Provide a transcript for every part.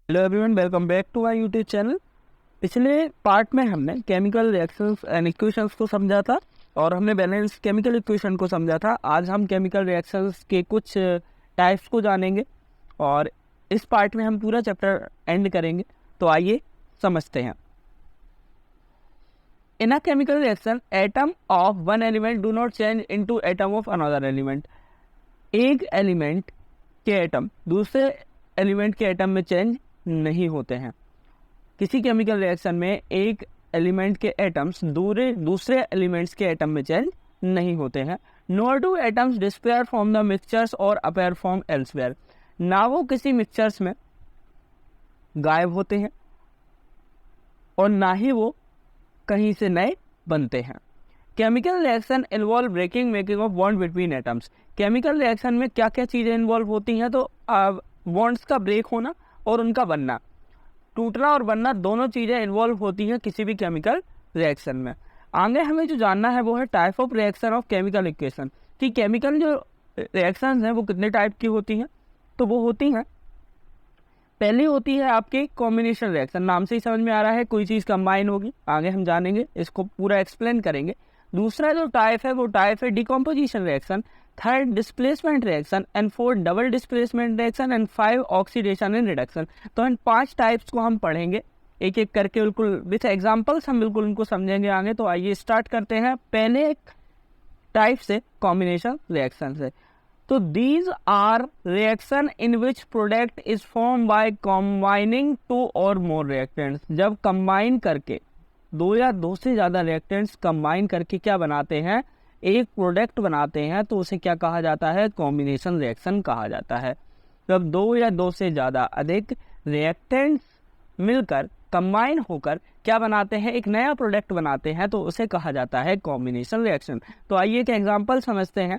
Hello everyone, welcome back to my YouTube channel. पिछले part में हमने केमिकल रिएक्शंस एंड इक्वेशंस को समझा था और हमने बैलेंस केमिकल इक्वेशन को समझा था। आज हम केमिकल रिएक्शंस के कुछ टाइप्स को जानेंगे और इस पार्ट में हम पूरा चैप्टर एंड करेंगे। तो आइए समझते हैं। In a chemical reaction, atom of one element do not change into atom of another element. एक एलिमेंट के एटम दूसरे एलिमेंट के एटम में चेंज नहीं होते हैं। किसी केमिकल रिएक्शन में एक एलिमेंट के एटम्स दूसरे एलिमेंट्स के एटम में चेंज नहीं होते हैं। Nor do atoms despair from the mixtures और अपेयर फ्रॉम एल्सवेयर। ना वो किसी मिक्सचर्स में गायब होते हैं और ना ही वो कहीं से नए बनते हैं। Chemical reaction involve breaking making of bond between atoms. Chemical reaction में क्या क्या चीज़ें इन्वॉल्व होती हैं? तो बॉन्ड्स का ब्रेक होना और उनका बनना, टूटना और बनना, दोनों चीज़ें इन्वॉल्व होती हैं किसी भी केमिकल रिएक्शन में। आगे हमें जो जानना है वो है type of reaction of chemical equation, कि केमिकल जो रिएक्शंस हैं वो कितने टाइप की होती हैं। तो वो होती हैं, पहली होती है आपकी कॉम्बिनेशन रिएक्शन। नाम से ही समझ में आ रहा है कोई चीज़ कंबाइन होगी, आगे हम जानेंगे, इसको पूरा एक्सप्लेन करेंगे। दूसरा जो टाइप है वो टाइप है decomposition reaction, third displacement reaction and fourth double displacement reaction and 5 oxidation and reduction. तो इन 5 टाइप्स को हम पढ़ेंगे एक एक करके, बिल्कुल विथ एग्जांपल्स हम बिल्कुल उनको समझेंगे आगे। तो आइए स्टार्ट करते हैं पहले एक टाइप से, कॉम्बिनेशन रिएक्शन से। तो these are reaction in which product is form by combining 2 और मोर रिएक्टेंट्स। जब कंबाइन करके 2 या 2 से ज़्यादा रिएक्टेंट्स कंबाइन करके क्या बनाते हैं, एक प्रोडक्ट बनाते हैं, तो उसे क्या कहा जाता है? कॉम्बिनेशन रिएक्शन कहा जाता है। जब 2 या 2 से ज़्यादा अधिक रिएक्टेंट्स मिलकर कंबाइन होकर क्या बनाते हैं? एक नया प्रोडक्ट बनाते हैं, तो उसे कहा जाता है कॉम्बिनेशन रिएक्शन। तो आइए एक एग्जांपल समझते हैं।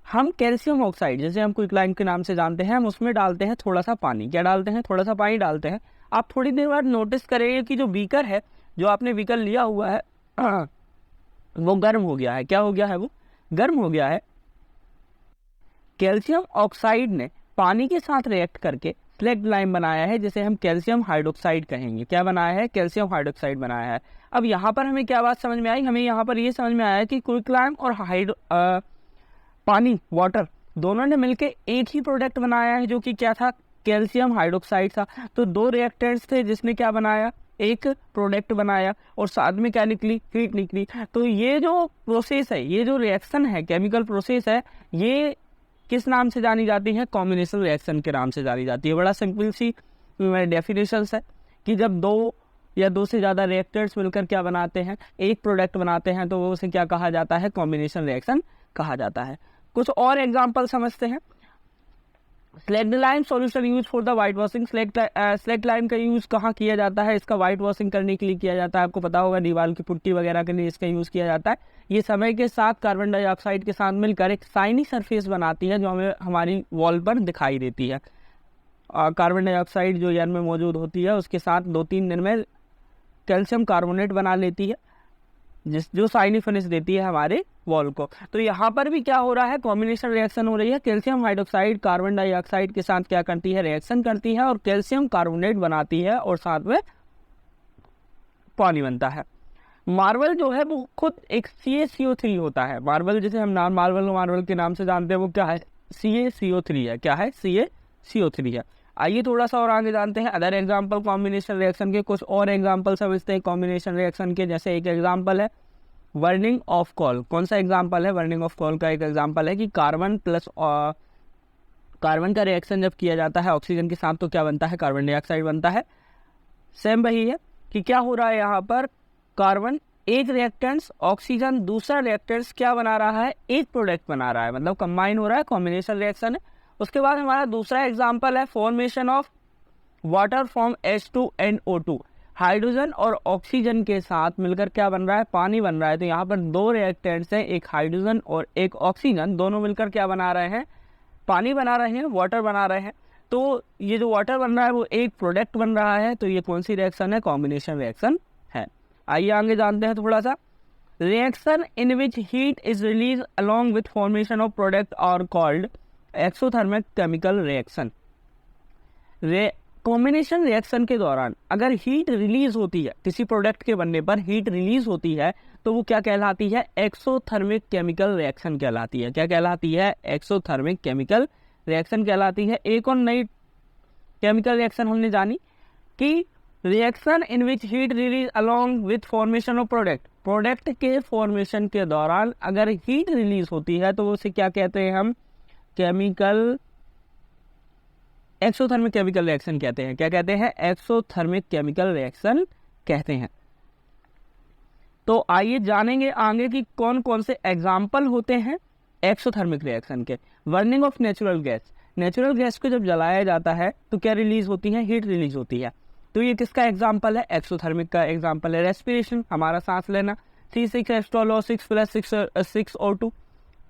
हम कैल्शियम ऑक्साइड, जैसे हम क्विकलाइम के नाम से जानते हैं, हम उसमें डालते हैं थोड़ा सा पानी। क्या डालते हैं? थोड़ा सा पानी डालते हैं। आप थोड़ी देर बाद नोटिस करेंगे कि जो बीकर है, जो आपने बीकर लिया हुआ है वो गर्म हो गया है। क्या हो गया है? वो गर्म हो गया है। कैल्शियम ऑक्साइड ने पानी के साथ रिएक्ट करके स्लेक्ट लाइम बनाया है, जिसे हम कैल्शियम हाइड्रोक्साइड कहेंगे। क्या बनाया है? कैल्शियम हाइड्रोक्साइड बनाया है। अब यहाँ पर हमें क्या बात समझ में आई? हमें यहाँ पर ये समझ में आया कि क्विकलाइम और पानी, वाटर, दोनों ने मिलकर एक ही प्रोडक्ट बनाया है, जो कि क्या था? कैल्शियम हाइड्रोक्साइड था। तो 2 रिएक्टेंट्स थे जिसने क्या बनाया? एक प्रोडक्ट बनाया और साथ में क्या निकली? हीट निकली। तो ये जो प्रोसेस है, ये जो रिएक्शन है, केमिकल प्रोसेस है, ये किस नाम से जानी जाती है? कॉम्बिनेशन रिएक्शन के नाम से जानी जाती है। बड़ा सिंपल सी डेफिनेशंस है कि जब 2 या 2 से ज़्यादा रिएक्टर्स मिलकर क्या बनाते हैं? एक प्रोडक्ट बनाते हैं, तो वो उसे क्या कहा जाता है? कॉम्बिनेशन रिएक्शन कहा जाता है। कुछ और एग्जाम्पल समझते हैं। Slaked lime solution use for the white washing. Slaked lime का यूज कहाँ किया जाता है? इसका वाइट वॉशिंग करने के लिए किया जाता है। आपको पता होगा, दीवार की पुट्टी वगैरह के लिए इसका यूज किया जाता है। ये समय के साथ कार्बन डाइऑक्साइड के साथ मिलकर एक शाइनी सरफेस बनाती है, जो हमें हमारी वॉल पर दिखाई देती है। कार्बन डाइऑक्साइड जो एयर में मौजूद होती है, उसके साथ 2-3 दिन में कैल्शियम कार्बोनेट बना लेती है, जो शाइनी फिनिश देती है हमारे वॉल को। तो यहाँ पर भी क्या हो रहा है? कॉम्बिनेशन रिएक्शन हो रही है। कैल्शियम हाइड्रोक्साइड कार्बन डाइऑक्साइड के साथ क्या करती है? रिएक्शन करती है और कैल्शियम कार्बोनेट बनाती है और साथ में पानी बनता है। मार्बल जो है वो खुद एक CaCO3 होता है। मार्बल, जिसे हम मार्बल के नाम से जानते हैं, वो क्या है? CaCO3 है। क्या है? CaCO3 है। आइए थोड़ा सा और आगे जानते हैं अदर एग्जाम्पल कॉम्बिनेशन रिएक्शन के। कुछ और एग्जाम्पल समझते हैं कॉम्बिनेशन रिएक्शन के। जैसे एक एग्जाम्पल है बर्निंग ऑफ कॉल। कौन सा एग्जाम्पल है? बर्निंग ऑफ कॉल का एक एग्जाम्पल है कि कार्बन प्लस कार्बन का रिएक्शन जब किया जाता है ऑक्सीजन के साथ, तो क्या बनता है? कार्बन डाइऑक्साइड बनता है। सेम वही है कि क्या हो रहा है यहाँ पर? कार्बन एक रिएक्टेंट्स, ऑक्सीजन दूसरा रिएक्टेंट्स क्या बना रहा है? एक प्रोडक्ट बना रहा है, मतलब कंबाइन हो रहा है, कॉम्बिनेशन रिएक्शन है। उसके बाद हमारा दूसरा एग्जाम्पल है formation of water from H2NO2। Hydrogen और ऑक्सीजन के साथ मिलकर क्या बन रहा है? पानी बन रहा है। तो यहाँ पर 2 रिएक्टेंट्स हैं, एक हाइड्रोजन और एक ऑक्सीजन, दोनों मिलकर क्या बना रहे हैं? पानी बना रहे हैं, वाटर बना रहे हैं। तो ये जो वाटर बन रहा है वो एक प्रोडक्ट बन रहा है। तो ये कौन सी रिएक्शन है? कॉम्बिनेशन रिएक्शन है। आइए आगे जानते हैं थोड़ा सा। Reaction in which heat is release along with formation of product are called exothermic chemical reaction. Combination reaction के दौरान अगर हीट रिलीज होती है, किसी प्रोडक्ट के बनने पर हीट रिलीज होती है, तो वो क्या कहलाती है? एक्सोथर्मिक केमिकल रिएक्शन कहलाती है। क्या कहलाती है? एक्सोथर्मिक केमिकल रिएक्शन कहलाती है। एक और नई केमिकल रिएक्शन हमने जानी कि reaction in which heat release along with formation of product के फॉर्मेशन के दौरान अगर हीट रिलीज होती है तो उसे क्या कहते हैं हम? एक्सोथर्मिक केमिकल रिएक्शन कहते हैं। क्या कहते हैं? एक्सोथर्मिक केमिकल रिएक्शन कहते हैं। तो आइए जानेंगे आगे कि कौन कौन से एग्जाम्पल होते हैं एक्सोथर्मिक रिएक्शन के। Burning of natural gas, natural gas को जब जलाया जाता है तो क्या रिलीज होती है? हीट रिलीज होती है। तो ये किसका एग्जाम्पल है? एक्सोथर्मिक का एग्जाम्पल है। रेस्पिरेशन, हमारा सांस लेना, C6H12O6 + 6O2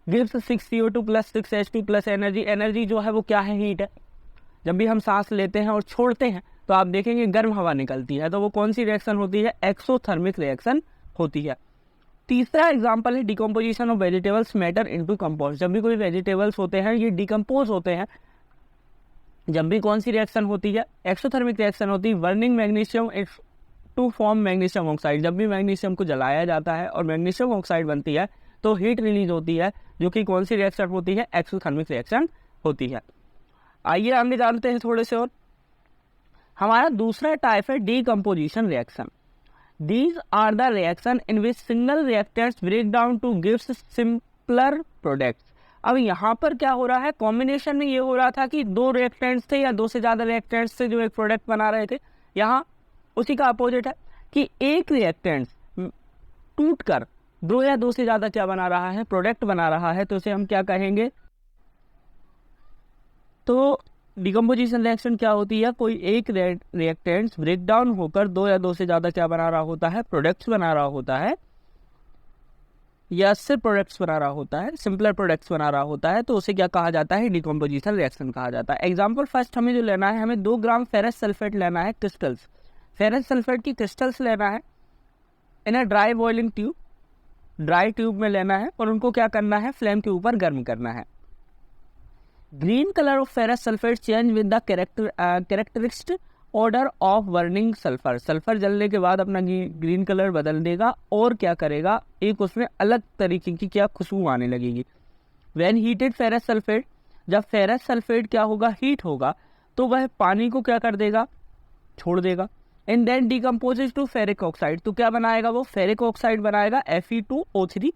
gives 6CO2 + 6H2 + energy. Energy जो है वो क्या है? हीट है। जब भी हम सांस लेते हैं और छोड़ते हैं तो आप देखेंगे गर्म हवा निकलती है, तो वो कौन सी रिएक्शन होती है? एक्सोथर्मिक रिएक्शन होती है। तीसरा एग्जाम्पल है decomposition of vegetables matter into compost. जब भी कोई वेजिटेबल्स होते हैं ये डिकम्पोज होते हैं, जब भी कौन सी रिएक्शन होती है? एक्सोथर्मिक रिएक्शन होती है। Burning magnesium to form magnesium oxide, जब भी मैग्नीशियम को जलाया जाता है और मैग्नीशियम ऑक्साइड बनती है तो हीट रिलीज होती है, जो कि कौन सी रिएक्शन होती है? एक्सोथर्मिक रिएक्शन होती है। आइए आगे जानते हैं थोड़े से और। हमारा दूसरा टाइप है decomposition reaction. These are the reaction in which single reactants break down to gives simpler products. अब यहाँ पर क्या हो रहा है? कॉम्बिनेशन में ये हो रहा था कि दो रिएक्टेंट्स थे या दो से ज़्यादा रिएक्टेंट्स थे जो एक प्रोडक्ट बना रहे थे। यहाँ उसी का अपोजिट है कि एक रिएक्टेंट्स टूट कर दो या दो से ज़्यादा क्या बना रहा है? प्रोडक्ट बना रहा है। तो उसे हम क्या कहेंगे? तो डिकम्पोजिशन रिएक्शन क्या होती है? कोई एक रिएक्टेंट्स ब्रेक डाउन होकर दो या दो से ज़्यादा क्या बना रहा होता है? प्रोडक्ट्स बना रहा होता है, या सिर्फ प्रोडक्ट्स बना रहा होता है, सिंपलर प्रोडक्ट्स बना रहा होता है, तो उसे क्या कहा जाता है? डिकम्पोजिशन रिएक्शन कहा जाता है। एग्जाम्पल फर्स्ट हमें जो लेना है, हमें 2 ग्राम फेरस सल्फेट लेना है, क्रिस्टल्स। फेरस सल्फेट की क्रिस्टल्स लेना है in a dry boiling tube, dry tube में लेना है और उनको क्या करना है? फ्लेम के ऊपर गर्म करना है। Green colour of ferrous sulphate change with the characteristic order of burning sulphur. Sulphur जलने के बाद अपना ग्रीन कलर बदल देगा और क्या करेगा? एक उसमें अलग तरीके की क्या खुशबू आने लगेगी। व्हेन हीटेड फेरस सल्फेट, जब फेरस सल्फेट क्या होगा? हीट होगा, तो वह पानी को क्या कर देगा? छोड़ देगा। And then decomposes to ferric oxide, तो क्या बनाएगा? वो फेरिक ऑक्साइड बनाएगा Fe2O3,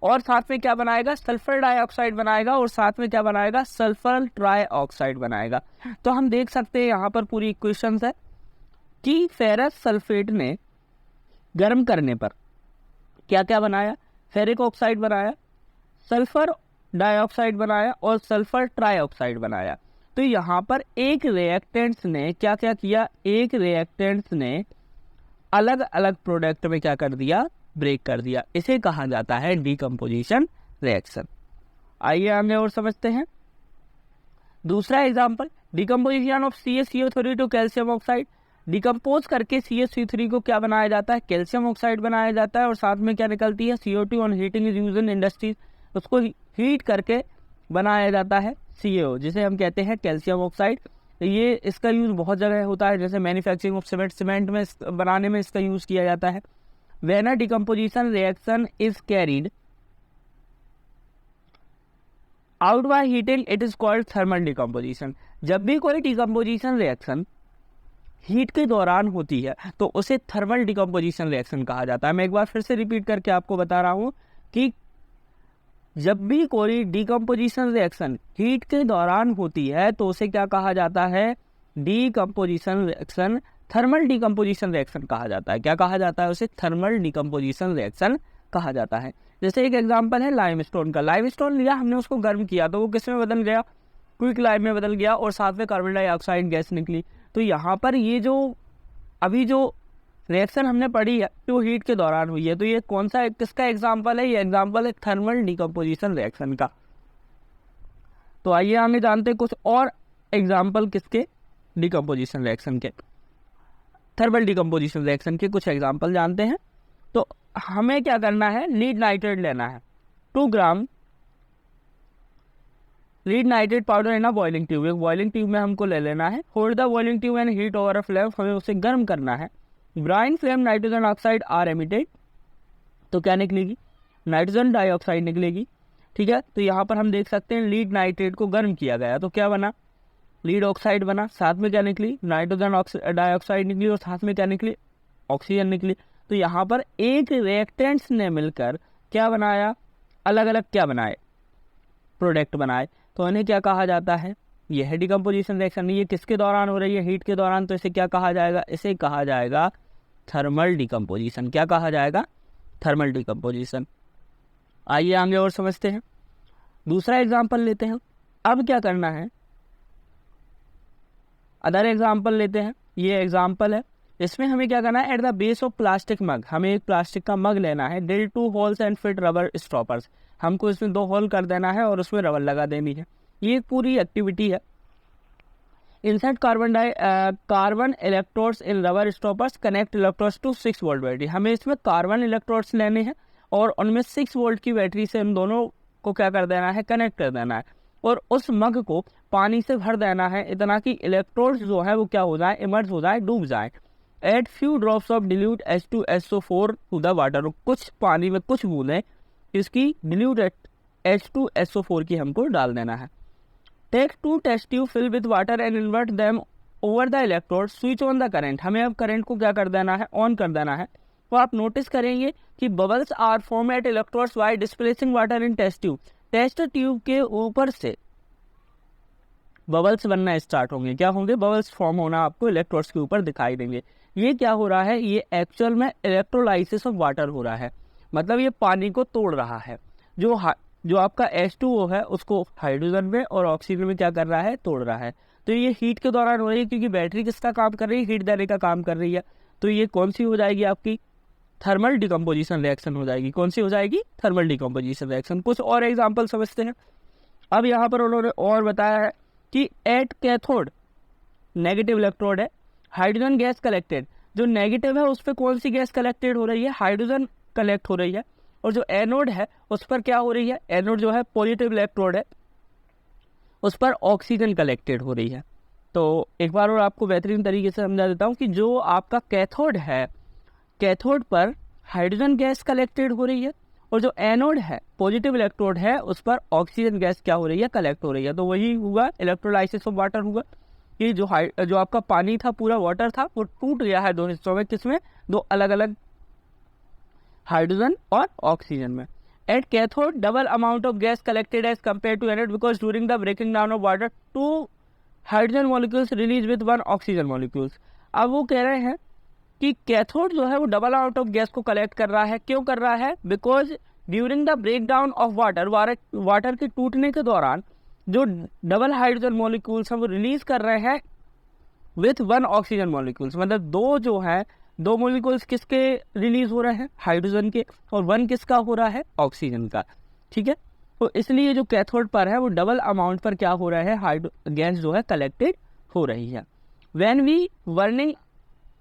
और साथ में क्या बनाएगा? सल्फर डाइऑक्साइड बनाएगा, और साथ में क्या बनाएगा? सल्फर ट्राइऑक्साइड बनाएगा। तो हम देख सकते हैं यहाँ पर पूरी इक्वेशंस है कि फेरस सल्फेट ने गर्म करने पर क्या क्या बनाया? फेरिक ऑक्साइड बनाया, सल्फर डाइऑक्साइड बनाया और सल्फर ट्राइऑक्साइड बनाया। तो यहाँ पर एक रिएक्टेंट्स ने क्या क्या किया? एक रिएक्टेंट्स ने अलग अलग प्रोडक्ट में क्या कर दिया? ब्रेक कर दिया। इसे कहा जाता है डीकम्पोजिशन रिएक्शन। आइए आगे और समझते हैं। दूसरा example, decomposition of CaCO3 to calcium oxide. Decompose करके CaCO3 को क्या बनाया जाता है? कैल्शियम ऑक्साइड बनाया जाता है, और साथ में क्या निकलती है? CO2 on heating is used in industries. उसको हीट करके बनाया जाता है CaO, जिसे हम कहते हैं कैल्शियम ऑक्साइड। ये इसका यूज बहुत जगह होता है, जैसे मैन्युफैक्चरिंग ऑफ सीमेंट में बनाने में इसका यूज किया जाता है। When a decomposition reaction is carried out by heating, it is called thermal decomposition. जब भी कोई डिकम्पोजिशन रिएक्शन हीट के दौरान होती है तो उसे थर्मल डिकम्पोजिशन रिएक्शन कहा जाता है। मैं एक बार फिर से रिपीट करके आपको बता रहा हूँ कि जब भी कोई डिकम्पोजिशन रिएक्शन हीट के दौरान होती है तो उसे क्या कहा जाता है? Decomposition reaction, thermal decomposition reaction कहा जाता है। क्या कहा जाता है? उसे थर्मल डिकम्पोजिशन रिएक्शन कहा जाता है। जैसे एक एग्जांपल है लाइमस्टोन का। लाइमस्टोन लिया हमने, उसको गर्म किया तो वो किस में बदल गया? क्विक लाइम में बदल गया, और साथ में कार्बन डाइऑक्साइड गैस निकली। तो यहाँ पर ये जो अभी जो रिएक्शन हमने पढ़ी है जो हीट के दौरान हुई है, तो ये कौन सा किसका एग्जाम्पल है? ये एग्जाम्पल है थर्मल डिकम्पोजिशन रिएक्शन का। तो आइए आगे जानते हैं कुछ और एग्जाम्पल किसके? डिकम्पोजिशन रिएक्शन के, थर्मल डिकम्पोजिशन रिएक्शन के कुछ एग्जाम्पल जानते हैं। तो हमें क्या करना है? लीड नाइट्रेट लेना है 2 gram lead nitrate powder in a boiling tube, एक बॉइलिंग ट्यूब में हमको ले लेना है। Hold the boiling tube and heat over a flame, हमें उसे गर्म करना है। Brown flame nitrogen oxide are emitted, तो क्या निकलेगी, नाइट्रोजन डाइऑक्साइड निकलेगी। ठीक है, तो यहाँ पर हम देख सकते हैं लीड नाइट्रेट को गर्म किया गया तो क्या बना, लीड ऑक्साइड बना, साथ में क्या निकली, नाइट्रोजन डाइऑक्साइड निकली, और साथ में क्या निकली, ऑक्सीजन निकली। तो यहाँ पर एक रिएक्टेंट्स ने मिलकर क्या बनाया, अलग अलग क्या बनाए, प्रोडक्ट बनाए। तो इन्हें क्या कहा जाता है, यह है डिकम्पोजिशन रिएक्शन। ये किसके दौरान हो रही है, हीट के दौरान, तो इसे क्या कहा जाएगा, इसे कहा जाएगा थर्मल डिकम्पोजिशन। क्या कहा जाएगा, थर्मल डिकम्पोजिशन। आइए आगे और समझते हैं, दूसरा एग्जाम्पल लेते हैं। अब क्या करना है, अदर एग्जाम्पल लेते हैं। ये एग्जाम्पल है, इसमें हमें क्या करना है, at the base of plastic mug, हमें एक प्लास्टिक का मग लेना है। Drill 2 holes and fit rubber stoppers, हमको इसमें 2 होल कर देना है और उसमें रबर लगा देनी है। ये पूरी एक्टिविटी है। Insert carbon electrodes in rubber stoppers, connect electrodes to 6 volt battery, हमें इसमें कार्बन इलेक्ट्रोड्स लेने हैं और उनमें 6 वोल्ट की बैटरी से इन दोनों को क्या कर देना है, कनेक्ट कर देना है, और उस मग को पानी से भर देना है इतना कि इलेक्ट्रोड्स जो है वो क्या हो जाए, इमर्ज हो जाए, डूब जाए। Add few drops of dilute H2SO4 to the water, कुछ पानी में कुछ बूंदें इसकी डिल्यूट H2SO4 की हमको डाल देना है। Take 2 test tube fill with water and invert them over the electrode, switch on the current, हमें अब करंट को क्या कर देना है, ऑन कर देना है। तो आप नोटिस करेंगे कि bubbles are form at electrodes by displacing water in test tube, test tube के ऊपर से बबल्स बनना स्टार्ट होंगे। क्या होंगे, बबल्स फॉर्म होना आपको इलेक्ट्रोड्स के ऊपर दिखाई देंगे। ये क्या हो रहा है, ये एक्चुअल में इलेक्ट्रोलाइसिस ऑफ वाटर हो रहा है, मतलब ये पानी को तोड़ रहा है। जो आपका H2O है उसको हाइड्रोजन में और ऑक्सीजन में क्या कर रहा है, तोड़ रहा है। तो ये हीट के दौरान हो रही है, क्योंकि बैटरी किसका काम कर रही है, हीट देने का काम कर रही है। तो ये कौन सी हो जाएगी, आपकी थर्मल डिकम्पोजिशन रिएक्शन हो जाएगी। कौन सी हो जाएगी, थर्मल डिकम्पोजिशन रिएक्शन। कुछ और एग्जाम्पल समझते हैं। अब यहाँ पर उन्होंने और बताया है कि एट कैथोड नेगेटिव इलेक्ट्रोड है, हाइड्रोजन गैस कलेक्टेड, जो नेगेटिव है उस पर कौन सी गैस कलेक्टेड हो रही है, हाइड्रोजन कलेक्ट हो रही है, और जो एनोड है उस पर क्या हो रही है, एनोड जो है पॉजिटिव इलेक्ट्रोड है, उस पर ऑक्सीजन कलेक्टेड हो रही है। तो एक बार और आपको बेहतरीन तरीके से समझा देता हूँ कि जो आपका कैथोड है, कैथोड पर हाइड्रोजन गैस कलेक्टेड हो रही है, और जो एनोड है पॉजिटिव इलेक्ट्रोड है उस पर ऑक्सीजन गैस क्या हो रही है, कलेक्ट हो रही है। तो वही हुआ इलेक्ट्रोलाइसिस ऑफ वाटर हुआ कि जो आपका पानी था, पूरा वाटर था, वो टूट गया है 2 हिस्सों में, किसमें, 2 अलग अलग हाइड्रोजन और ऑक्सीजन में। At cathode double amount of gas collected as compare to anode, because during the breaking down of water 2 hydrogen molecules release with 1 oxygen molecules. अब वो कह रहे हैं कि कैथोड जो है वो डबल अमाउंट ऑफ गैस को कलेक्ट कर रहा है। क्यों कर रहा है, because during the break down of water के टूटने के दौरान जो डबल हाइड्रोजन मॉलिक्यूल्स हैं वो रिलीज कर रहे हैं विथ 1 ऑक्सीजन मॉलिक्यूल्स, मतलब 2 जो है 2 मॉलिक्यूल्स किसके रिलीज हो रहे हैं, हाइड्रोजन के, और 1 किसका हो रहा है, ऑक्सीजन का। ठीक है, तो इसलिए जो कैथोड पर है वो डबल अमाउंट पर क्या हो रहा है, गैस जो है कलेक्टेड हो रही है। When we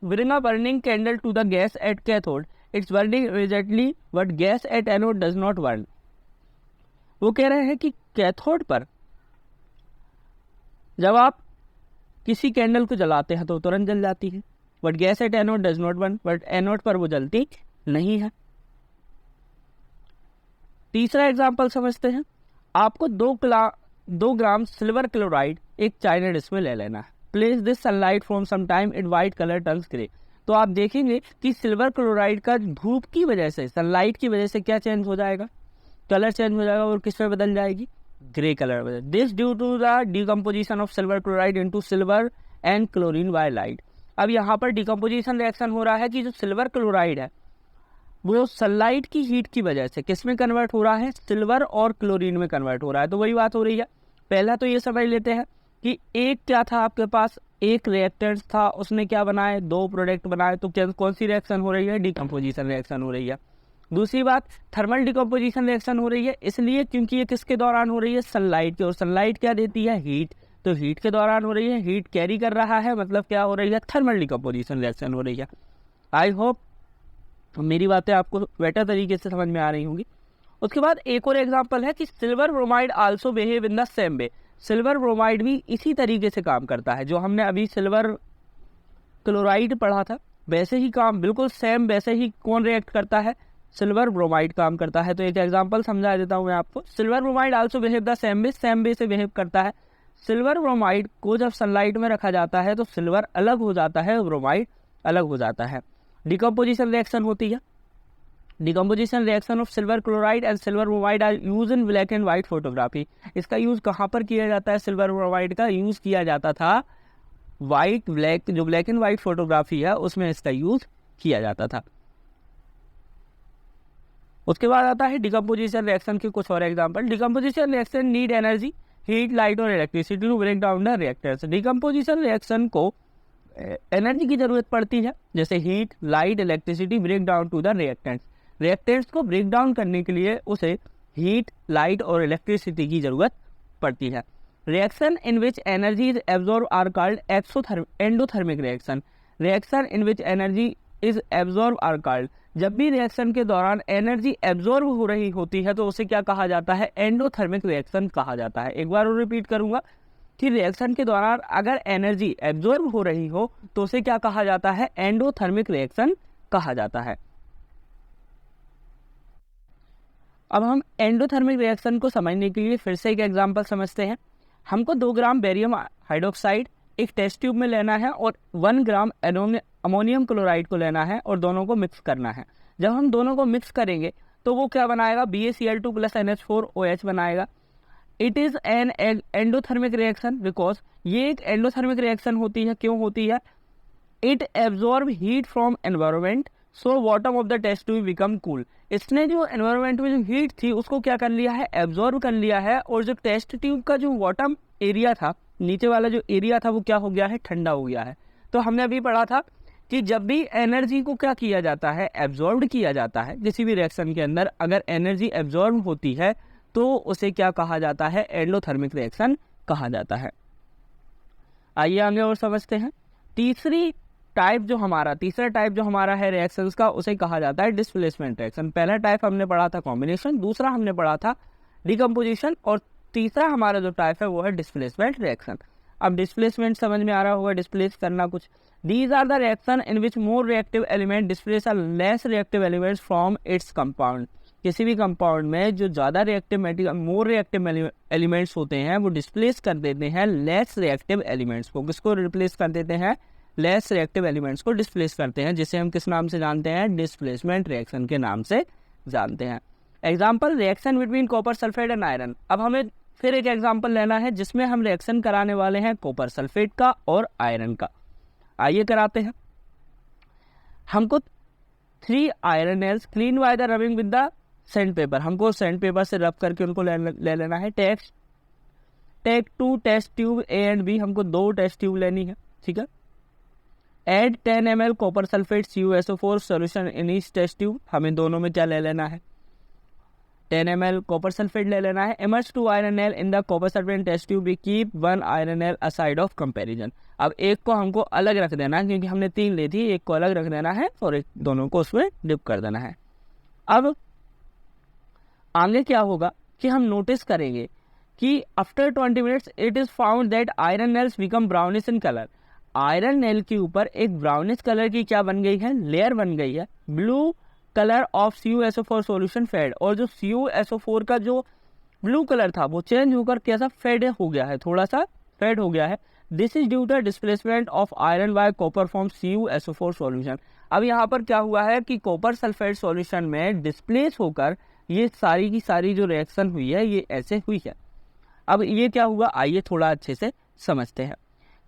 bring a burning candle to the gas at cathode, it's burning immediately, but gas at anode does not burn. वो कह रहे हैं कि कैथोड पर जब आप किसी कैंडल को जलाते हैं तो तुरंत जल जाती है, but gas at anode does not burn, but anode पर वो जलती नहीं है। तीसरा एग्जाम्पल समझते हैं। आपको 2 ग्राम सिल्वर क्लोराइड एक चाइना डिश में ले लेना है। Place this sunlight from some time it white colour turns grey, तो आप देखेंगे कि सिल्वर क्लोराइड का धूप की वजह से, सनलाइट की वजह से क्या चेंज हो जाएगा, कलर चेंज हो जाएगा, और किस में बदल जाएगी, ग्रे कलर में। This due to the decomposition of silver chloride into silver and chlorine by light. अब यहाँ पर डिकम्पोजिशन रिएक्शन हो रहा है कि जो सिल्वर क्लोराइड है वो सनलाइट की हीट की वजह से किस में कन्वर्ट हो रहा है, सिल्वर और क्लोरीन में कन्वर्ट हो रहा है। तो वही बात हो रही है। पहला तो ये समझ लेते हैं कि एक क्या था आपके पास, एक रिएक्टेंट था, उसने क्या बनाए, 2 प्रोडक्ट बनाए, तो क्या कौन सी रिएक्शन हो रही है, डिकम्पोजिशन रिएक्शन हो रही है। दूसरी बात, थर्मल डिकम्पोजिशन रिएक्शन हो रही है इसलिए क्योंकि ये किसके दौरान हो रही है, सनलाइट के, और सनलाइट क्या देती है, हीट, तो हीट के दौरान हो रही है, हीट कैरी कर रहा है, मतलब क्या हो रही है, थर्मल डिकम्पोजिशन रिएक्शन हो रही है। आई होप मेरी बातें आपको बेटर तरीके से समझ में आ रही होंगी। उसके बाद एक और एग्जांपल है कि silver bromide also behave in the same way. Silver bromide भी इसी तरीके से काम करता है, जो हमने अभी सिल्वर क्लोराइड पढ़ा था वैसे ही काम, बिल्कुल सेम वैसे ही कौन रिएक्ट करता है, सिल्वर ब्रोमाइड काम करता है। तो एक एग्जांपल समझा देता हूँ मैं आपको। Silver bromide also behave the same way से बिहेव करता है। सिल्वर ब्रोमाइड को जब सनलाइट में रखा जाता है तो सिल्वर अलग हो जाता है, ब्रोमाइड अलग हो जाता है। डिकम्पोजिशन रिएक्शन होती है। Decomposition reaction of silver chloride and silver bromide are use in black and white photography. इसका यूज कहाँ पर किया जाता है? सिल्वर ब्रोमाइड का यूज किया जाता था वाइट ब्लैक, जो ब्लैक एंड व्हाइट फोटोग्राफी है उसमें इसका यूज किया जाता था। उसके बाद आता है डिकम्पोजिशन रिएक्शन के कुछ और example. Decomposition reaction need energy, heat, light और electricity to break down the reactors. Decomposition reaction को एनर्जी की जरूरत पड़ती है, जैसे heat, light, electricity break down to the reactants. Reactants को ब्रेक डाउन करने के लिए उसे हीट, लाइट और इलेक्ट्रिसिटी की जरूरत पड़ती है। Reaction in which energy is absorb are called endothermic reaction. Reaction in which energy is absorb are called, जब भी रिएक्शन के दौरान एनर्जी एब्जॉर्ब हो रही होती है तो उसे क्या कहा जाता है? एंडोथर्मिक रिएक्शन कहा जाता है। एक बार और रिपीट करूंगा कि रिएक्शन के दौरान अगर एनर्जी एब्जॉर्ब हो रही हो तो उसे क्या कहा जाता है? एंडोथर्मिक रिएक्शन कहा जाता है। अब हम एंडोथर्मिक रिएक्शन को समझने के लिए फिर से एक एग्जांपल समझते हैं। हमको 2 ग्राम बेरियम हाइड्रोक्साइड एक टेस्ट ट्यूब में लेना है और 1 ग्राम अमोनियम क्लोराइड को लेना है और दोनों को मिक्स करना है। जब हम दोनों को मिक्स करेंगे तो वो क्या बनाएगा? BaCl2 + NH4OH बनाएगा। It is an endothermic reaction because ये एक एंडोथर्मिक रिएक्शन होती है। क्यों होती है? It absorb heat from environment so bottom of the test tube become cool. इसने जो एनवायरमेंट में जो हीट थी उसको क्या कर लिया है? एब्जॉर्ब कर लिया है, और जो टेस्ट ट्यूब का जो बॉटम एरिया था, नीचे वाला जो एरिया था, वो क्या हो गया है? ठंडा हो गया है। तो हमने अभी पढ़ा था कि जब भी एनर्जी को क्या किया जाता है? एब्जॉर्ब किया जाता है। किसी भी रिएक्शन के अंदर अगर एनर्जी एब्जॉर्ब होती है तो उसे क्या कहा जाता है? एंडोथर्मिक रिएक्शन कहा जाता है। आइए आगे और समझते हैं। तीसरा टाइप जो हमारा है रिएक्शंस का, उसे कहा जाता है डिस्प्लेसमेंट रिएक्शन। पहला टाइप हमने पढ़ा था कॉम्बिनेशन, दूसरा हमने पढ़ा था डिकम्पोजिशन, और तीसरा हमारा जो टाइप है वो है डिस्प्लेसमेंट रिएक्शन। अब डिस्प्लेसमेंट समझ में आ रहा होगा, डिस्प्लेस करना कुछ। These are the reaction in which more reactive element displace are less reactive elements from its compound. किसी भी कंपाउंड में जो ज़्यादा मोर रिएक्टिव एलिमेंट्स होते हैं वो डिस्प्लेस कर देते हैं लेस रिएक्टिव एलिमेंट्स को। किसको रिप्लेस कर देते हैं? लेस रिएक्टिव एलिमेंट्स को डिस्प्लेस करते हैं, जिसे हम किस नाम से जानते हैं? डिस्प्लेसमेंट रिएक्शन के नाम से जानते हैं। Example, reaction between copper sulphate and iron. अब हमें फिर एक एग्जाम्पल लेना है जिसमें हम रिएक्शन कराने वाले हैं कॉपर सल्फेट का और आयरन का। आइए कराते हैं। हमको 3 iron nails clean by the rubbing with the sand paper. हमको सैंड पेपर से रब करके उनको ले लेना है। Take 2 test tube A and B, हमको 2 टेस्ट ट्यूब लेनी है, ठीक है। Add 10 ml copper sulphate CuSO4 solution in each test tube. हमें दोनों में क्या ले लेना है? 10 ml कॉपर सल्फेट ले लेना है। Immerse 2 iron nail in the copper sulphate test tube, we keep 1 iron nail aside of comparison. अब एक को हमको अलग रख देना है क्योंकि हमने 3 ली थी, एक को अलग रख देना है और एक दोनों को उसमें डिप कर देना है। अब आगे क्या होगा कि हम नोटिस करेंगे कि after 20 minutes it is found that iron nails become brownish in colour. Iron nail के ऊपर एक ब्राउनिश कलर की क्या बन गई है? लेयर बन गई है। Blue colour of CuSO4 solution fade, और जो CuSO4 का जो ब्लू कलर था वो चेंज होकर कैसा? फेड हो गया है, थोड़ा सा फेड हो गया है। This is due to displacement of iron by copper from CuSO4 solution. अब यहाँ पर क्या हुआ है कि कॉपर सल्फेट सॉल्यूशन में डिस्प्लेस होकर ये सारी की सारी जो रिएक्शन हुई है ये ऐसे हुई है। अब ये क्या हुआ? आइए थोड़ा अच्छे से समझते हैं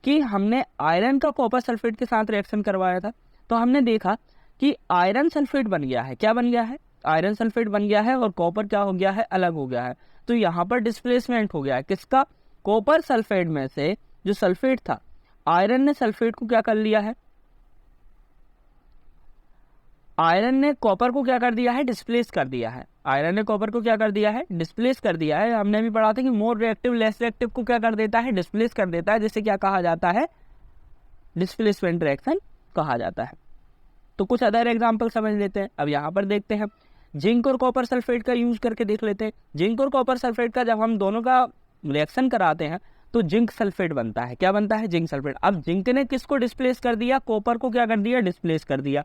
कि हमने आयरन का कॉपर सल्फेट के साथ रिएक्शन करवाया था, तो हमने देखा कि आयरन सल्फेट बन गया है। क्या बन गया है? आयरन सल्फेट बन गया है, और कॉपर क्या हो गया है? अलग हो गया है। तो यहाँ पर डिस्प्लेसमेंट हो गया है किसका? कॉपर सल्फेट में से जो सल्फेट था, आयरन ने सल्फेट को क्या कर लिया है? आयरन ने कॉपर को क्या कर दिया है? डिस्प्लेस कर दिया है। आयरन ने कॉपर को क्या कर दिया है? डिस्प्लेस कर दिया है। हमने भी पढ़ा था कि मोर रिएक्टिव लेस रिएक्टिव को क्या कर देता है? डिस्प्लेस कर देता है, जिसे क्या कहा जाता है? डिस्प्लेसमेंट रिएक्शन कहा जाता है। तो कुछ अदर एग्जांपल समझ लेते हैं। अब यहाँ पर देखते हैं, जिंक और कॉपर सल्फेट का यूज करके देख लेते हैं। जिंक और कॉपर सल्फेट का जब हम दोनों का रिएक्शन कराते हैं तो जिंक सल्फेट बनता है। क्या बनता है? Zinc sulphate. अब जिंक ने किसको डिस्प्लेस कर दिया? कॉपर को क्या कर दिया? डिस्प्लेस कर दिया।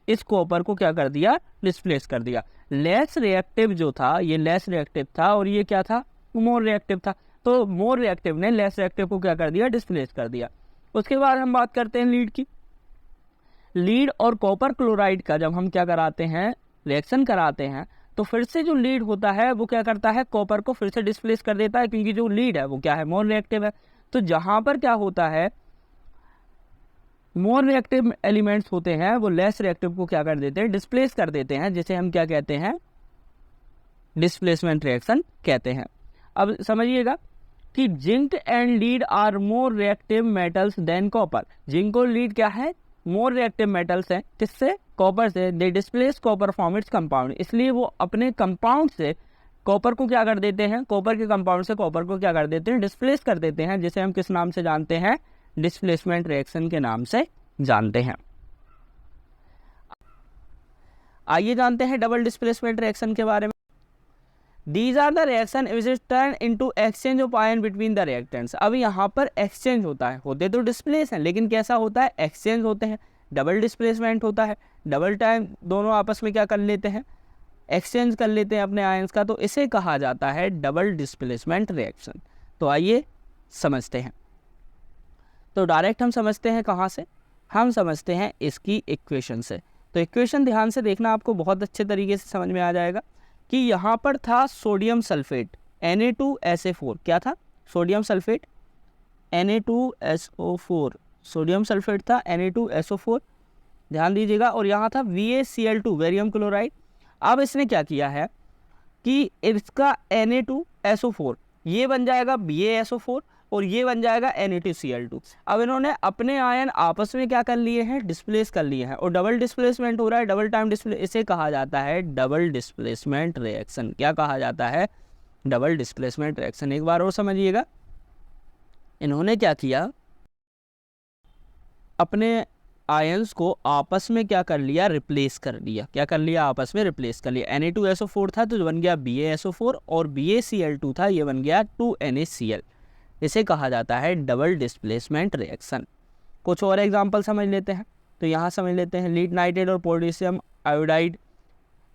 इस कॉपर को क्या कर दिया? डिस्प्लेस कर दिया। लेस रिएक्टिव जो था, ये लेस रिएक्टिव था और ये क्या था? मोर रिएक्टिव था। तो मोर रिएक्टिव ने लेस रिएक्टिव को क्या कर दिया? डिस्प्लेस कर दिया। उसके बाद हम बात करते हैं लीड की। लीड और कॉपर क्लोराइड का जब हम क्या कराते हैं? रिएक्शन कराते हैं तो फिर से जो लीड होता है वो क्या करता है? कॉपर को फिर से डिस्प्लेस कर देता है, क्योंकि जो लीड है वो क्या है? मोर रिएक्टिव है। तो जहां पर क्या होता है? मोर रिएक्टिव एलिमेंट्स होते हैं वो लेस रिएक्टिव को क्या कर देते हैं? डिस्प्लेस कर देते हैं, जिसे हम क्या कहते हैं? डिस्प्लेसमेंट रिएक्शन कहते हैं। अब समझिएगा कि zinc and lead are more reactive metals than copper. Zinc और लीड क्या है? मोर रिएक्टिव मेटल्स हैं। किससे? कॉपर से। They displace copper from its compound, इसलिए वो अपने कंपाउंड से कॉपर को क्या कर देते हैं? कॉपर के कंपाउंड से कॉपर को क्या कर देते हैं? डिस्प्लेस कर देते हैं, जिसे हम किस नाम से जानते हैं? डिस्प्लेसमेंट रिएक्शन के नाम से जानते हैं। आइए जानते हैं डबल डिस्प्लेसमेंट रिएक्शन के बारे में। These are the reaction which is turned into exchange of ion between the reactants। अब यहाँ पर एक्सचेंज होता है, होते तो डिस्प्लेस हैं लेकिन कैसा होता है? एक्सचेंज होते हैं, डबल डिस्प्लेसमेंट होता है। डबल टाइम दोनों आपस में क्या कर लेते हैं? एक्सचेंज कर लेते हैं अपने आयंस का, तो इसे कहा जाता है डबल डिस्प्लेसमेंट रिएक्शन। तो आइए समझते हैं। तो डायरेक्ट हम समझते हैं कहाँ से? हम समझते हैं इसकी इक्वेशन से। तो इक्वेशन ध्यान से देखना, आपको बहुत अच्छे तरीके से समझ में आ जाएगा कि यहाँ पर था सोडियम सल्फेट Na2SO4। क्या था? Sodium sulphate Na2SO4। Sodium sulphate था Na2SO4, ध्यान दीजिएगा। और यहाँ था VaCl2 वेरियम क्लोराइड। अब इसने क्या किया है कि इसका Na2SO4 ये बन जाएगा BaSO4 और ये बन जाएगा Na2Cl2। अब इन्होंने अपने आयन आपस में क्या कर लिए हैं? डिस्प्लेस कर लिए हैं और डबल डिस्प्लेसमेंट हो रहा है, डबल टाइम डिस्प्ले। इसे कहा जाता है डबल डिस्प्लेसमेंट रिएक्शन। क्या कहा जाता है? Double displacement reaction. एक बार और समझिएगा, इन्होंने क्या किया? अपने आयंस को आपस में क्या कर लिया? रिप्लेस कर लिया। क्या कर लिया? आपस में रिप्लेस कर लिया। Na2SO4 था तो बन गया BaSO4 और BaCl2 था, ये बन गया 2NaCl। इसे कहा जाता है डबल डिस्प्लेसमेंट रिएक्शन। कुछ और एग्जांपल समझ लेते हैं। तो यहाँ समझ लेते हैं लीड नाइट्रेट और पोटेशियम आयोडाइड,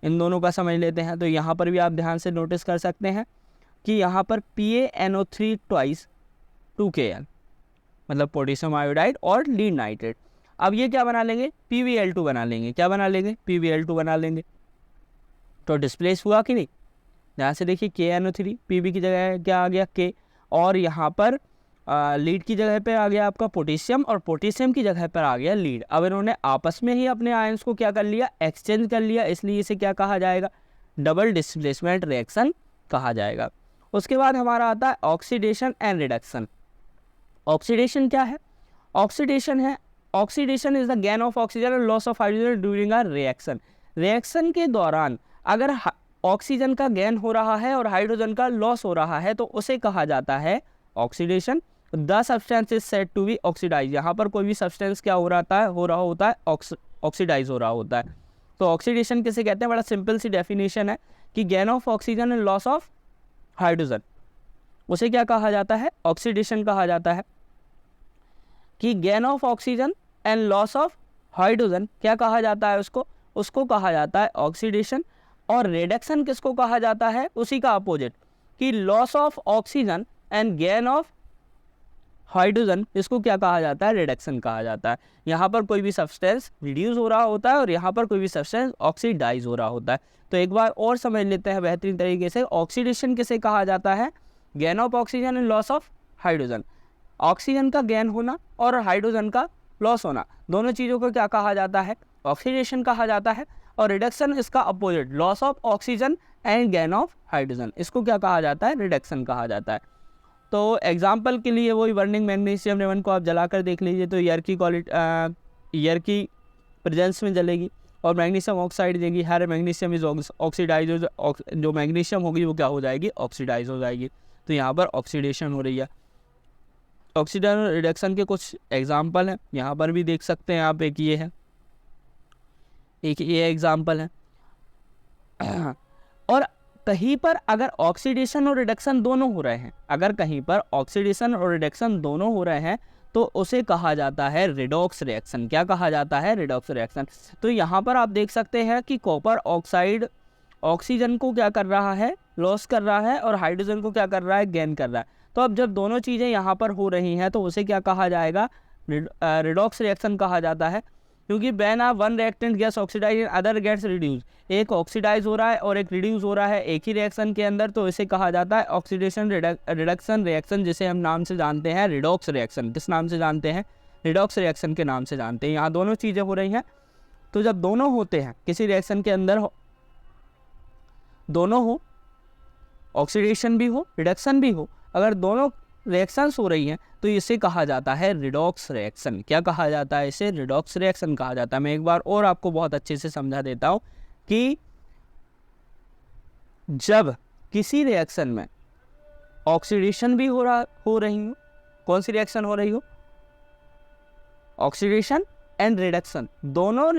इन दोनों का समझ लेते हैं। तो यहाँ पर भी आप ध्यान से नोटिस कर सकते हैं कि यहाँ पर PaNO3 ट्वाइस 2Kl, मतलब पोटेशियम आयोडाइड और लीड नाइट्रेट। अब ये क्या बना लेंगे? PbL2 बना लेंगे। क्या बना लेंगे? PbL2 बना लेंगे। तो डिस्प्लेस हुआ कि नहीं? ध्यान से देखिए, KNO3 Pb की जगह क्या आ गया? K। और यहाँ पर लीड की जगह पे आ गया आपका पोटेशियम और पोटेशियम की जगह पर आ गया लीड। अब इन्होंने आपस में ही अपने आयंस को क्या कर लिया? एक्सचेंज कर लिया, इसलिए इसे क्या कहा जाएगा? डबल डिस्प्लेसमेंट रिएक्शन कहा जाएगा। उसके बाद हमारा आता है ऑक्सीडेशन एंड रिडक्शन। ऑक्सीडेशन क्या है? ऑक्सीडेशन है, oxidation is the gain of oxygen और loss of hydrogen during a reaction. Reaction के दौरान अगर ऑक्सीजन का गेन हो रहा है और हाइड्रोजन का लॉस हो रहा है तो उसे कहा जाता है oxidation. The substance is said to be oxidise. यहाँ पर कोई भी सब्सटेंस क्या हो रहा होता है ऑक्सीडाइज हो रहा होता है। तो ऑक्सीडेशन किसे कहते हैं? बड़ा सिंपल सी डेफिनेशन है कि gain of oxygen and loss of hydrogen, उसे क्या कहा जाता है? ऑक्सीडेशन कहा जाता है। कि gain of oxygen and loss of hydrogen क्या कहा जाता है? उसको कहा जाता है ऑक्सीडेशन। और रिडक्शन किसको कहा जाता है? उसी का अपोजिट, कि loss of oxygen and gain of hydrogen, इसको क्या कहा जाता है? रिडक्शन कहा जाता है। यहाँ पर कोई भी सब्सटेंस रिड्यूस हो रहा होता है और यहाँ पर कोई भी सब्सटेंस ऑक्सीडाइज हो रहा होता है। तो एक बार और समझ लेते हैं बेहतरीन तरीके से, ऑक्सीडेशन किसे कहा जाता है? Gain of oxygen and loss of hydrogen. Oxygen का गेन होना और हाइड्रोजन का लॉस होना, दोनों चीज़ों को क्या कहा जाता है? ऑक्सीडेशन कहा जाता है। और रिडक्शन इसका opposite, loss of oxygen and gain of hydrogen, इसको क्या कहा जाता है? रिडक्शन कहा जाता है। तो एग्जाम्पल के लिए वही बर्निंग मैग्नीशियम रेमन को आप जलाकर देख लीजिए तो एयर की प्रेजेंस में जलेगी और मैग्नीशियम ऑक्साइड देगी। हर मैग्नीशियम इज ऑक्सीडाइज, जो मैग्नीशियम होगी वो क्या हो जाएगी? ऑक्सीडाइज हो जाएगी। तो यहाँ पर ऑक्सीडेशन हो रही है। ऑक्सीडेशन और रिडक्शन के कुछ एग्जाम्पल हैं, यहाँ पर भी देख सकते हैं आप। एक ये है, एक ये एग्जाम्पल है। और कहीं पर अगर ऑक्सीडेशन और रिडक्शन दोनों हो रहे हैं, अगर कहीं पर ऑक्सीडेशन और रिडक्शन दोनों हो रहे हैं तो उसे कहा जाता है रिडॉक्स रिएक्शन। क्या कहा जाता है? Redox reaction. तो यहाँ पर आप देख सकते हैं कि कॉपर ऑक्साइड ऑक्सीजन को क्या कर रहा है? लॉस कर रहा है, और हाइड्रोजन को क्या कर रहा है? गेन कर रहा है। तो अब जब दोनों चीज़ें यहाँ पर हो रही हैं तो उसे क्या कहा जाएगा? रिडॉक्स रिएक्शन कहा जाता है। क्योंकि when one reactant gas oxidise and other gas reduce, एक ऑक्सीडाइज हो रहा है और एक रिड्यूस हो रहा है एक ही रिएक्शन के अंदर, तो इसे कहा जाता है ऑक्सीडेशन रिडक्शन रिएक्शन, जिसे हम नाम से जानते हैं रिडॉक्स रिएक्शन। किस नाम से जानते हैं? रिडॉक्स रिएक्शन के नाम से जानते हैं। यहाँ दोनों चीज़ें हो रही हैं, तो जब दोनों होते हैं किसी रिएक्शन के अंदर, दोनों हो, ऑक्सीडेशन भी हो रिडक्शन भी हो, अगर दोनों रिएक्शंस हो रही हैं तो इसे कहा जाता है रिडॉक्स रिएक्शन। क्या कहा जाता है? इसे रिडॉक्स रिएक्शन कहा जाता है। मैं एक बार और आपको बहुत अच्छे से समझा देता हूँ कि जब किसी रिएक्शन में ऑक्सीडेशन भी हो रही हो, कौन सी रिएक्शन हो रही हो? ऑक्सीडेशन एंड रिडक्शन, दोनों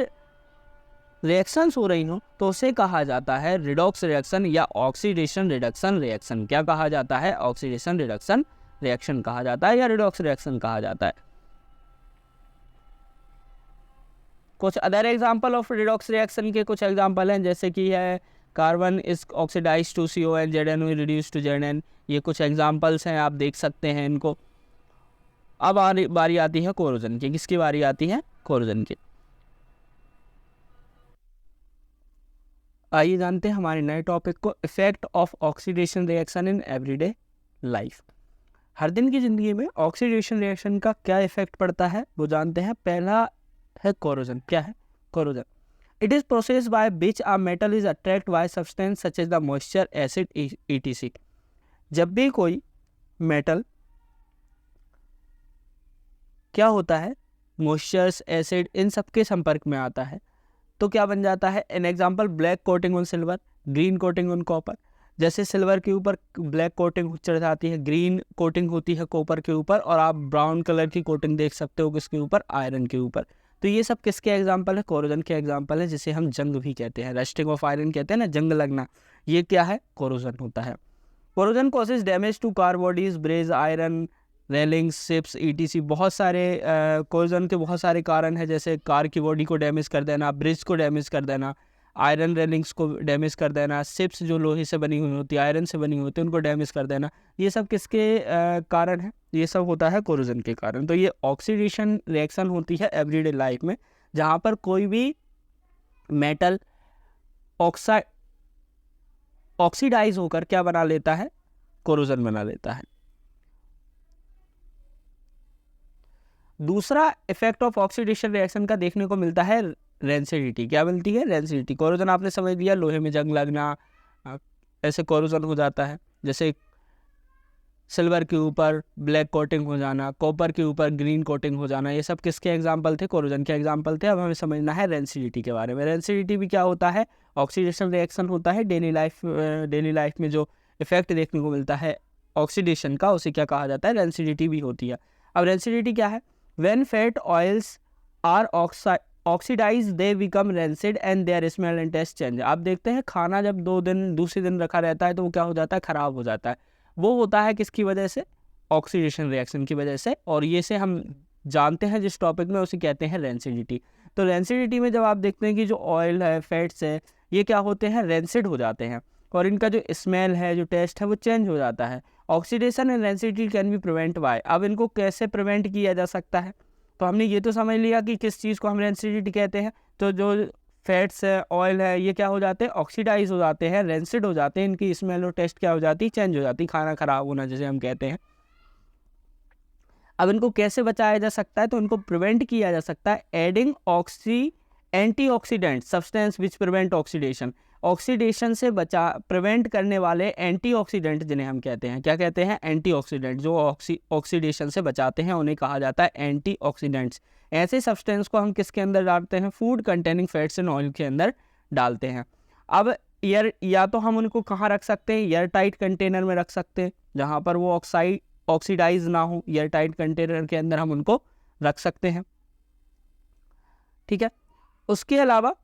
रिएक्शंस हो रही हो, तो उसे कहा जाता है रिडॉक्स रिएक्शन या ऑक्सीडेशन रिडक्शन रिएक्शन। क्या कहा जाता है? ऑक्सीडेशन रिडक्शन रिएक्शन कहा जाता है या रिडॉक्स रिएक्शन कहा जाता है। कुछ other example of redox reaction के कुछ एग्जांपल हैं, जैसे कि है carbon is oxidise to CON, ZnO reduce to Zn। ये कुछ एग्जांपल्स हैं, आप देख सकते हैं इनको। अब बारी आती है कोरोजन की। किसकी बारी आती है? कोरोजन की। आइए जानते हैं हमारे नए टॉपिक को, effect of oxidation reaction in everyday life. हर दिन की ज़िंदगी में ऑक्सीडेशन रिएक्शन का क्या इफेक्ट पड़ता है वो जानते हैं। पहला है कोरोजन। क्या है corrosion? It is process by which a metal is attract by substance such as the moisture, acid, ETC। जब भी कोई मेटल क्या होता है, मॉइस्चर्स, एसिड, इन सब के संपर्क में आता है तो क्या बन जाता है? An example black coating on silver, green coating on copper. जैसे सिल्वर के ऊपर ब्लैक कोटिंग चढ़ जाती है, ग्रीन कोटिंग होती है कॉपर के ऊपर, और आप ब्राउन कलर की कोटिंग देख सकते हो किसके ऊपर? आयरन के ऊपर। तो ये सब किसके एग्जाम्पल है? कोरोजन के एग्जाम्पल है, जिसे हम जंग भी कहते हैं, रस्टिंग ऑफ आयरन कहते हैं ना, जंग लगना। ये क्या है? कोरोजन होता है। Corrosion causes damage to car bodies, bridges, iron, railings, ships, ETC। बहुत सारे कोरोजन के बहुत सारे कारण हैं, जैसे कार की बॉडी को डैमेज कर देना, ब्रिज को डैमेज कर देना, आयरन रेलिंग्स को डैमेज कर देना, शिप्स जो लोहे से बनी हुई होती है, आयरन से बनी हुई होती है, उनको डैमेज कर देना। ये सब किसके कारण है? ये सब होता है कोरोजन के कारण। तो ये ऑक्सीडेशन रिएक्शन होती है एवरीडे लाइफ में, जहाँ पर कोई भी मेटल ऑक्सीडाइज होकर क्या बना लेता है? कोरोजन बना लेता है। दूसरा इफेक्ट ऑफ ऑक्सीडेशन रिएक्शन का देखने को मिलता है रेंसिडिटी। क्या मिलती है? रेंसिडिटी। कोरोजन आपने समझ लिया, लोहे में जंग लगना, ऐसे कोरोजन हो जाता है। जैसे सिल्वर के ऊपर ब्लैक कोटिंग हो जाना, कॉपर के ऊपर ग्रीन कोटिंग हो जाना, ये सब किसके एग्जाम्पल थे? कोरोजन के एग्जाम्पल थे। अब हमें समझना है रेंसिडिटी के बारे में। रेंसिडिटी भी क्या होता है? ऑक्सीडेशन रिएक्शन होता है। डेली लाइफ में जो इफेक्ट देखने को मिलता है ऑक्सीडेशन का, उसे क्या कहा जाता है? रेंसिडिटी भी होती है। अब रेंसिडिटी क्या है? When fat oils are oxidized, they become rancid and their smell and taste change। आप देखते हैं खाना जब 2 दिन दूसरे दिन रखा रहता है तो वो क्या हो जाता है? ख़राब हो जाता है। वो होता है किसकी वजह से? ऑक्सीडेशन रिएक्शन की वजह से। और ये से हम जानते हैं जिस टॉपिक में, उसे कहते हैं रेंसिडिटी। तो रेंसिडिटी में जब आप देखते हैं कि जो ऑयल है, फैट्स है, ये क्या होते हैं? रेंसिड हो जाते हैं, और इनका जो स्मेल है, जो टेस्ट है, वो चेंज हो जाता है। Oxidation and rancidity can be prevent by. अब इनको कैसे प्रिवेंट किया जा सकता है? तो हमने ये तो समझ लिया कि किस चीज़ को हम रेंसिडिटी कहते हैं। तो जो फैट्स है, ऑयल है, ये क्या हो जाते हैं? ऑक्सीडाइज हो जाते हैं, रेंसिड हो जाते हैं, इनकी स्मेल और टेस्ट क्या हो जाती है? चेंज हो जाती है, खाना खराब होना जिसे हम कहते हैं। अब इनको कैसे बचाया जा सकता है? तो इनको प्रिवेंट किया जा सकता है adding antioxidant substance which prevent oxidation. Oxidation से प्रिवेंट करने वाले एंटीऑक्सीडेंट जिन्हें हम कहते हैं, क्या कहते हैं? एंटीऑक्सीडेंट। जो ऑक्सीडेशन से बचाते हैं उन्हें कहा जाता है एंटीऑक्सीडेंट्स। ऐसे सब्सटेंस को हम किसके अंदर डालते हैं? Food containing fats and oil के अंदर डालते हैं। अब या तो हम उनको कहाँ रख सकते हैं? एयर टाइट कंटेनर में रख सकते हैं, जहाँ पर वो ऑक्सीडाइज ना हो। एयर टाइट कंटेनर के अंदर हम उनको रख सकते हैं। ठीक है। उसके अलावा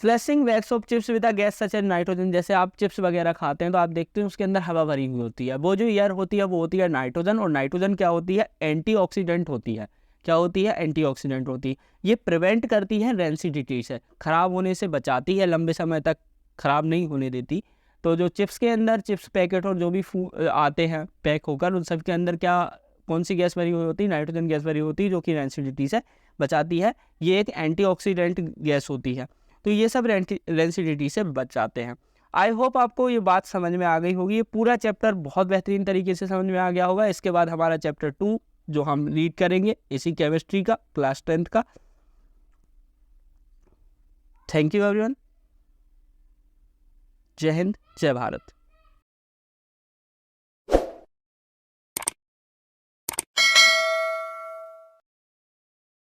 flashing wax of chips with a gas such as nitrogen, जैसे आप चिप्स वगैरह खाते हैं तो आप देखते हैं उसके अंदर हवा भरी हुई होती है, वो जो एयर होती है वो होती है नाइट्रोजन, और नाइट्रोजन क्या होती है, एंटीऑक्सीडेंट होती है। क्या होती है, एंटीऑक्सीडेंट होती है। ये प्रिवेंट करती है रेंसिडिटी से, खराब होने से बचाती है, लंबे समय तक खराब नहीं होने देती। तो जो चिप्स के अंदर, चिप्स पैकेट और जो भी आते हैं पैक होकर, उन सब के अंदर क्या, कौन सी गैस भरी हुई होती है, नाइट्रोजन गैस भरी होती है, जो कि रेंसिडिटी से बचाती है। ये एक एंटीऑक्सीडेंट गैस होती है, तो ये सब रेंसिडिटी से बच जाते हैं। आई होप आपको ये बात समझ में आ गई होगी। ये पूरा चैप्टर बहुत बेहतरीन तरीके से समझ में आ गया होगा। इसके बाद हमारा चैप्टर 2 जो हम रीड करेंगे इसी केमिस्ट्री का, क्लास 10th का। Thank you everyone. जय हिंद, जय भारत।